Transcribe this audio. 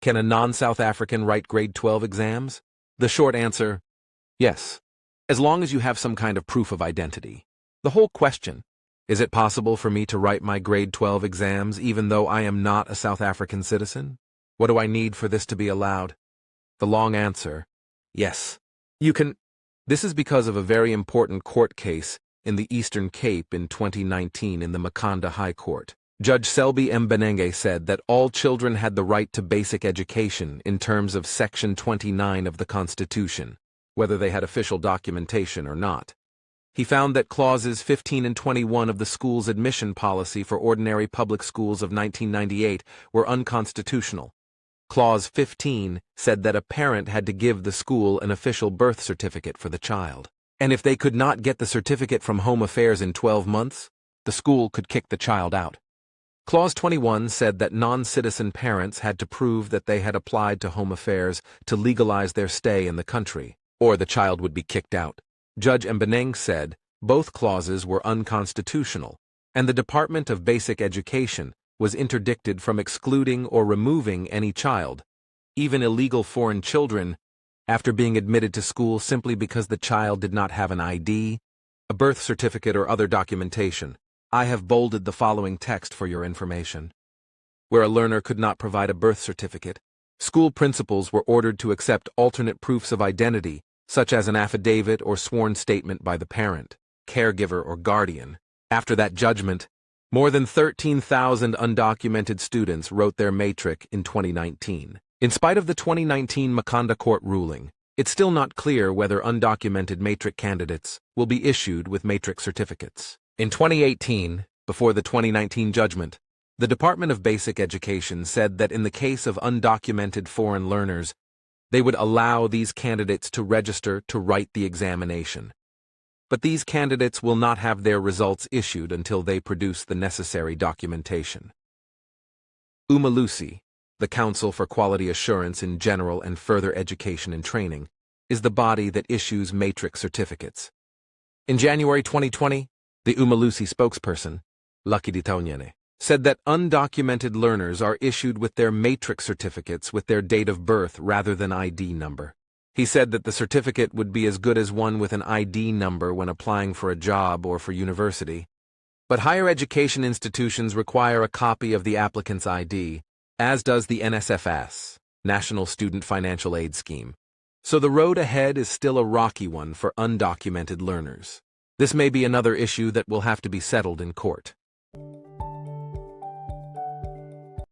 Can a non-South African write grade 12 exams? The short answer, yes, as long as you have some kind of proof of identity. The whole question, is it possible for me to write my grade 12 exams even though I am not a South African citizen? What do I need for this to be allowed? The long answer, yes. You can. This is because of a very important court case in the Eastern Cape in 2019 in the Makhanda High Court. Judge Selby Mbenenge said that all children had the right to basic education in terms of Section 29 of the Constitution, whether they had official documentation or not. He found that clauses 15 and 21 of the school's admission policy for ordinary public schools of 1998 were unconstitutional. Clause 15 said that a parent had to give the school an official birth certificate for the child. And if they could not get the certificate from Home Affairs in 12 months, the school could kick the child out. Clause 21 said that non-citizen parents had to prove that they had applied to Home Affairs to legalize their stay in the country, or the child would be kicked out. Judge Mbenenge said both clauses were unconstitutional, and the Department of Basic Education was interdicted from excluding or removing any child, even illegal foreign children, after being admitted to school simply because the child did not have an ID, a birth certificate, or other documentation. I have bolded the following text for your information. Where a learner could not provide a birth certificate, school principals were ordered to accept alternate proofs of identity, such as an affidavit or sworn statement by the parent, caregiver, or guardian. After that judgment, more than 13,000 undocumented students wrote their matric in 2019. In spite of the 2019 Makhanda Court ruling, it's still not clear whether undocumented matric candidates will be issued with matric certificates. In 2018, before the 2019 judgment, the Department of Basic Education said that in the case of undocumented foreign learners, they would allow these candidates to register to write the examination. But these candidates will not have their results issued until they produce the necessary documentation. Umalusi, the Council for Quality Assurance in General and Further Education and Training, is the body that issues matric certificates. In January 2020, the Umalusi spokesperson, Lucky Ditonyene, said that undocumented learners are issued with their matric certificates with their date of birth rather than ID number. He said that the certificate would be as good as one with an ID number when applying for a job or for university. But higher education institutions require a copy of the applicant's ID, as does the NSFS, National Student Financial Aid Scheme. So the road ahead is still a rocky one for undocumented learners. This may be another issue that will have to be settled in court.